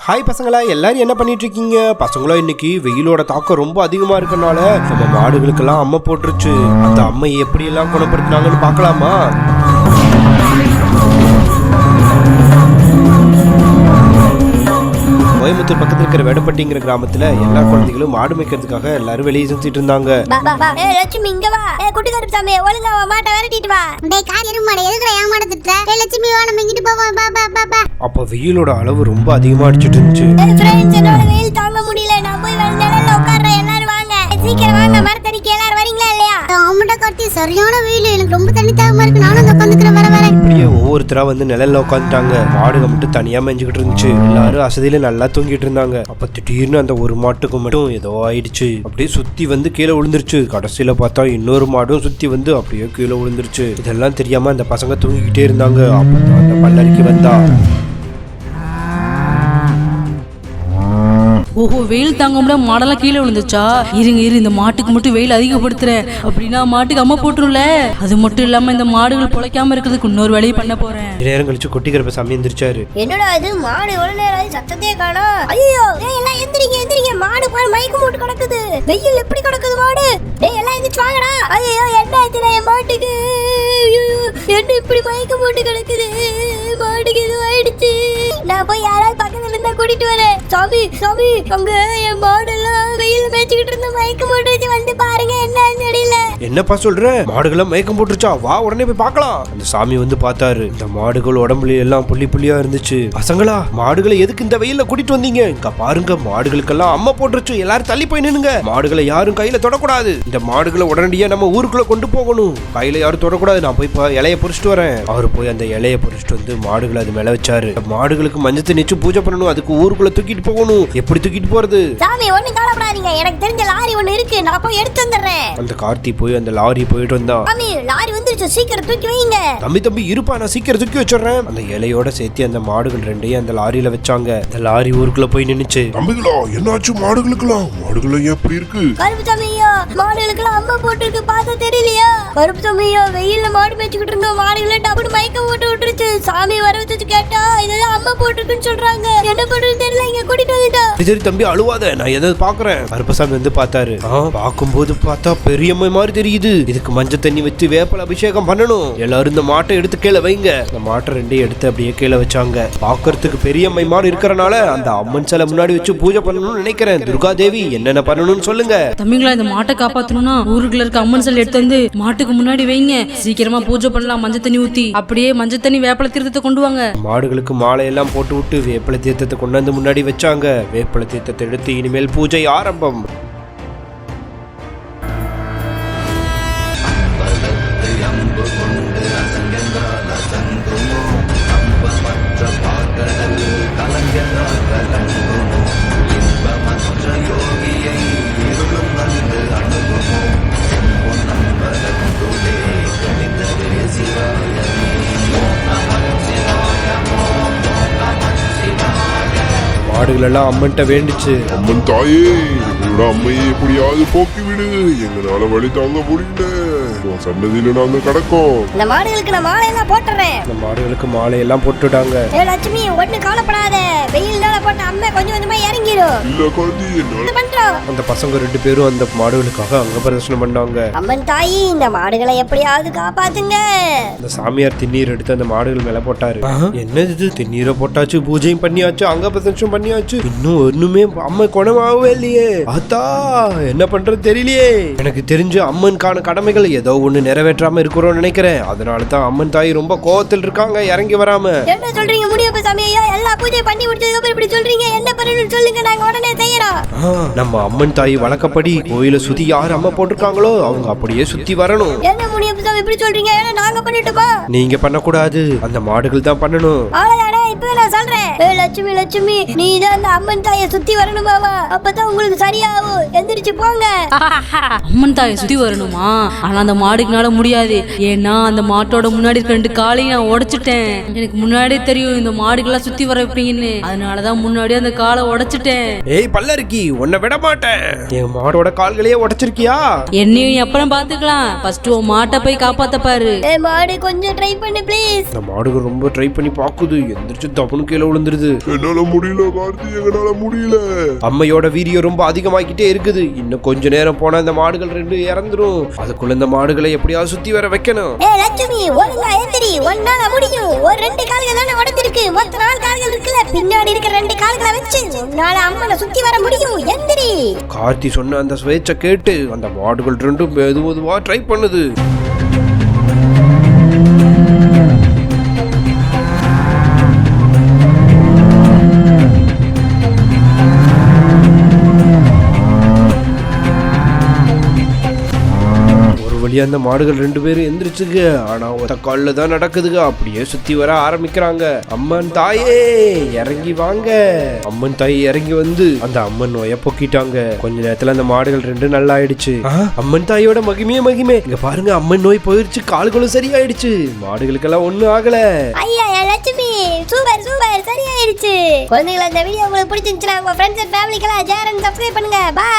Hi பசங்களா, எல்லாரும் என்ன பண்ணிட்டு இருக்கீங்க? பசங்களா இன்னைக்கு வெயிலோட தாக்கம் ரொம்ப அதிகமா இருக்கனால நம்ம மாடுகளுக்கெல்லாம் அம்மை போட்டுருச்சு. அந்த அம்மையை எப்படி எல்லாம் குணப்படுத்தினாங்கன்னு பார்க்கலாமா? கோயம்புத்தூர் பக்கத்துல இருக்கிற வெடப்பட்டிங்கிற கிராமத்துல எல்லா குழந்தைகளும் மாடு மேய்க்கிறதுக்காக எல்லாரும் வெளியே சுத்திட்டு இருந்தாங்க. லட்சுமி இங்க வா. குட்டி கருப்பு சாமி ஒழுங்கா மாட்டை விரட்டிட்டு வா. டேய் காரி மாடு எதுக்குடா ஏன் மாட திட்ற? லட்சுமி வா நம்ம இங்கிட்டு போவோம். பா. அப்ப வெயிலோட அளவு ரொம்ப அதிகமா அடிச்சிட்டு இருந்துச்சு. ஃப்ரெண்ட்ஸ் என்னால வெயில் தாங்க முடியல. நான் போய் நிழல்ல உட்கார்றேன். எல்லாரும் வாங்க. சீக்கிரம் வாங்க. மரத்தடிக்கு எல்லாரும் வரீங்களா இல்லையா? ஆமாடா கார்த்தி, சரியான வெயில். எனக்கு ரொம்ப தண்ணி தாகமா இருக்கு. நானும் உட்கார்ந்துக்கிறேன். வர இப்படியே ஒவ்வொருத்தரா வந்து நிழல்ல உட்காந்துட்டாங்க. மாடுக மட்டும் தனியா மேய்ஞ்சுக்கிட்டு இருந்துச்சு. எல்லாரும் அசதியில நல்லா தூங்கிட்டு இருந்தாங்க. அப்ப திடீர்னு அந்த ஒரு மாட்டுக்கு மட்டும் ஏதோ ஆயிடுச்சு. அப்படியே சுத்தி வந்து கீழே விழுந்துருச்சு. கடைசியில பார்த்தா இன்னொரு மாடும் சுத்தி வந்து அப்படியே கீழே விழுந்துருச்சு. இதெல்லாம் தெரியாம அந்த பசங்க தூங்கிக்கிட்டே இருந்தாங்க. அப்பதான் அந்த பல்லரிக்கு வந்தா. ஓஹோ, வெயில் தாங்க முடியாம மாடெல்லாம் கீழே விழுந்துச்சா? இருங்க இந்த மாட்டுக்கு மட்டும் வெயில் அதிகப்படுத்துறேன். அப்படின்னா மாட்டுக்கு அம்மா போட்டுருல. அது மட்டும் இல்லாம இந்த மாடுகள் பொழைக்காம இருக்கிறதுக்கு இன்னொரு வேலையை பண்ண போறேன். நேரம் கழிச்சு குட்டி கருப்ப சாமி எந்திரிச்சாரு. என்னடா இது மாடு எவ்வளவு நேரம் சத்தத்தையே காணோம்? ஐயோ எல்லாம் எந்திரிங்க. மாடு பாரு மயக்கம் போட்டு கிடக்குது. வெயில் எப்படி கிடக்குது மாடு? டேய் எல்லாம் எந்திரிச்சு வாங்கடா. ஐயோ என்ன ஆச்சுடா என் மாட்டுக்கு? என்ன இப்படி மயக்கம் போட்டு கிடக்குது? மாட்டுக்கு இது ஆயிடுச்சு. நான் போய் யாராவது பக்கத்துல இருந்தா கூட்டிட்டு வரேன். சாமி அங்க என் மாடெல்லாம் வெயில் மேய்ச்சிக்கிட்டு இருந்த மயக்கம் போட்டுருச்சு. வந்து பாருங்க என்ன தெரியல. என்னப்பா சொல்ற? மாடுகள்லாம் மயக்கம் போட்டுருச்சா? வா உடனே போய் பார்க்கலாம். அந்த சாமி வந்து பார்த்தாரு. இந்த மாடுகள் உடம்புல எல்லாம் புள்ளியா இருந்துச்சு. பசங்களா, மாடுகளை எதுக்கு இந்த வெயில கூட்டிட்டு வந்தீங்க? இங்க பாருங்க, மாடுகளுக்கெல்லாம் அம்மா போட்டுருச்சு. எல்லாரும் தள்ளி போய் நின்னுங்க. மாடுகளை யாரும் கையில தொடக்கூடாது. இந்த மாடுகளை உடனடியா நம்ம ஊருக்குள்ள கொண்டு போகணும். கையில யாரும் தொடக்கூடாது. நான் போய் இலைய பொறிச்சிட்டு வரேன். அவரு போய் அந்த இலைய பொறிச்சிட்டு வந்து மாடுகளை அது மேல வச்சாரு. மாடுகளுக்கு மஞ்சள் தண்ணிச்சு பூஜை பண்ணணும். அதுக்கு ஊருக்குள்ள தூக்கிட்டு போகணும். எப்படி தூக்கிட்டு போறது? சாமி ஒண்ணு கவலைப்படாதீங்க, எனக்கு தெரிஞ்ச லாரி ஒண்ணு இருக்கு. நான் போய் எடுத்து வந்துடுறேன். அந்த கார்த்தி போய் அந்த லாரி போயிட்டு வந்தா. சாமி லாரி வந்துருச்சு, சீக்கிரம் தூக்கி வைங்க. தம்பி இருப்பா, நான் சீக்கிரம் தூக்கி வச்சிடுறேன். அந்த இலையோட சேர்த்து அந்த மாடுகள் ரெண்டையும் அந்த லாரியில வச்சாங்க. அந்த லாரி ஊருக்குள்ள போய் நின்னுச்சு. தம்பிகளா, என்னாச்சு மாடுகளுக்கெல்லாம்? மாடுகள் எப்படி இருக்கு? கருப்பு சாமியா, மாடுகளுக்கெல்லாம் அம்மா போட்டுருக்கு. பார்த்தா தெரியலையா? கருப்பு சாமியா, வெயில்ல மாடு மேய்ச்சிக்கிட்டு இருந்தோம். மாடுகளை டப்புனு மயக்கம் போட்டு விட்டுருச்சு. சாமி வர வச்சு கேட்டா இதெல்லாம் அம்மா போட்டுருக்குன்னு சொல்றாங்க. என்ன பண்றது தெரியல. இங்க கூட்டிட்டு வந்துட்டா. சரி தம்பி அழுவாத, நான் எதாவது பாக்குறேன். கருப்பசாமி வந்து பார்த்தாரு. பார்க்கும்போது பார்த்தா பெரியம்மை மாதிரி தெரியுது. இதுக்கு மஞ்சள் தண்ணி வச்சு வேப்பல அபிஷேகம் பண்ணணும். எல்லாரும் இந்த மாட்டை எடுத்து கீழே வைங்க. இந்த மாட்டை ரெண்டையும் எடுத்து அப்படியே கீழே வச்சாங்க. பாக்குறதுக்கு பெரியம்மை மாதிரி இருக்கறனால அந்த அம்மன் சிலை முன்னாடி வச்சு பூஜை பண்ணணும்னு நினைக்கிறேன். துர்கா தேவி என்னென்ன பண்ணணும்னு சொல்லுங்க. தம்பிங்களா, இந்த மாட்டை காப்பாத்தணும்னா ஊருக்குள்ள இருக்க அம்மன் சிலை எடுத்து வந்து மாட்டுக்கு முன்னாடி வைங்க. சீக்கிரமா பூஜை பண்ணலாம். மஞ்சள் தண்ணி ஊத்தி அப்படியே மஞ்சள் தண்ணி வேப்பல தீர்த்தத்தை கொண்டு வாங்க. மாடுகளுக்கு மாலை எல்லாம் போட்டு விட்டு வேப்பல தீர்த்தத்தை கொண்டு வந்து முன்னாடி வச்சாங்க. வேப்பல தீர்த்தத்தை எடுத்து இனிமேல் பூஜை ஆரம்பம். மாடுகள் எல்லாம் அம்மன்ட்ட வேண்டிச்சு. அம்மன் தாயே, எங்களோட அம்மையை எப்படியாவது போக்கி விடு. எங்களால வழி தாங்க முடியல. சன்னதியில நாங்க கிடக்கோம். இந்த மாடுகளுக்கு நான் மாலையெல்லாம் போட்டுறேன். இந்த மாடுகளுக்கு மாலையெல்லாம் போட்டுட்டாங்க. லட்சுமி ஒண்ணு கவலைப்படாத. வெயில்னால போட்ட அம்மை கொஞ்சம் கொஞ்சமா இறங்கிடும். இல்ல காந்தி, என்ன பண்றோம்? அந்த பசங்க ரெண்டு பேரும் அந்த மாடுகளுக்காக அங்க பிரதர்ஷனம் பண்ணாங்க. அம்மன் தாயி, இந்த மாடுகளை எப்படியாவது காப்பாத்துங்க. அந்த சாமியார் திண்ணீர் எடுத்து அந்த மாடுகள் மேல போட்டாரு. என்னது இது? திண்ணீரை போட்டாச்சு, பூஜையும் பண்ணியாச்சு, அங்க பிரதர்ஷனம் பண்ணியாச்சு. இன்னும் ஒண்ணுமே அம்மை குணமாகவே இல்லையே. ஆத்தா, என்ன பண்றது தெரியலையே. எனக்கு தெரிஞ்ச அம்மனுக்கான கடமைகள் ஏதோ ஒண்ணு நிறைவேற்றாம இருக்கிறோம்னு நினைக்கிறேன். அதனாலதான் அம்மன் தாய் ரொம்ப கோவத்தில் இருக்காங்க, இறங்கி வராம. என்ன சொல்றீங்க? முடியப்ப சாமியா, எல்லா பூஜை பண்ணி முடிச்சதுக்கு அப்புறம் இப்படி சொல்றீங்க. என்ன பண்ணணும்னு சொல்லுங்க, நாங்க உடனே செய்யறோம். நம்ம அம்மன் தாய் வழக்கப்படி கோயில சுத்தி யார் அம்மா போட்டிருக்காங்களோ அவங்க அப்படியே சுத்தி வரணும். என்ன முடியப்ப சாமி இப்படி சொல்றீங்க? ஏன்னா நாங்க பண்ணிட்டோமா? நீங்க பண்ணக்கூடாது, அந்த மாடுகள் தான் பண்ணணும். அவ்வளவுதானே, இப்ப நான் சொல்றேன். லட்சுமி, நீ தான் அந்த அம்மன் தாயை சுத்தி வரணுமாவா? அப்பதான் உங்களுக்கு சரியாகும். எந்திரிச்சு போங்க. அம்மன் தாயை சுத்தி வரணுமா? ஆனா அந்த மாடுக்குனால முடியாது. ஏன்னா அந்த மாட்டோட முன்னாடி இருக்க ரெண்டு காலையும் நான் உடைச்சிட்டேன். எனக்கு முன்னாடியே தெரியும் இந்த மாடுகள்லாம் சுத்தி வர வைப்பீங்கன்னு. அதனாலதான் முன்னாடியே அந்த காலை உடைச்சிட்டேன். ஏய் பல்லரிக்கி, உன்னை விட மாட்டேன். என் மாட்டோட கால்களையே உடைச்சிருக்கியா? என்னையும் அப்புறம் பாத்துக்கலாம். ஃபர்ஸ்ட் உன் மாட்டை போய் காப்பாத்த பாரு. மாடு கொஞ்சம் ட்ரை பண்ணு ப்ளீஸ். இந்த மாடுகள் ரொம்ப ட்ரை பண்ணி பாக்குது. எந்திரிச்சு தப்புனு கீழே விழுந்து வந்துருது. என்னால முடியல கார்த்தி, எங்களால முடியல. அம்மையோட வீரியம் ரொம்ப அதிகமாகிட்டே இருக்குது. இன்னும் கொஞ்ச நேரம் போனா இந்த மாடுகள் ரெண்டு இறந்துரும். அதுக்குள்ள இந்த மாடுகளை எப்படியாவது சுத்தி வர வைக்கணும். லட்சுமி ஒழுங்கா எந்திரி, ஒன்னால முடியும். ஒரு 2 கால்கள் தானே உடைஞ்சிருக்கு, மொத்த 4 கால்கள் இருக்குல்ல, பின்னாடி இருக்கிற 2 கால்களை வச்சு உன்னால அம்மனை சுத்தி வர முடியும். எந்திரி. கார்த்தி சொன்ன அந்த ஸ்வேச்சை கேட்டு அந்த மாடுகள் ரெண்டும் மெதுவா ட்ரை பண்ணுது. அந்த மாடுகள் 2 பேரும் எந்திரிச்சுங்க. ஆனா ஒத்த கால்ல தான் நடக்குதுங்க. அப்படியே சுத்தி வர ஆரம்பிக்கிறாங்க. அம்மன் தாயே இறங்கி வாங்க. அம்மன் தாய் இறங்கி வந்து அந்த அம்மன் நோயை போக்கிட்டாங்க. கொஞ்ச நேரத்துல அந்த மாடுகள் 2 நல்லா ஆயிடுச்சு. அம்மன் தாயோட மகிமே இங்க பாருங்க, அம்மன் நோய் போயிருச்சு, கால்களும் சரியாயிடுச்சு. மாடுகளுக்கெல்லாம் ஒண்ணும் ஆகல. ஐயா லட்சுமி சூப்பர் சூப்பர் சரியாயிடுச்சு. குழந்தைகளா, இந்த வீடியோ உங்களுக்கு பிடிச்சிருந்துச்சுன்னா உங்க ஃப்ரெண்ட்ஸ் அண்ட் ஃபேமிலிக்கெல்லாம் ஷேர் அண்ட் சப்ஸ்கிரைப் பண்ணுங்க. பை.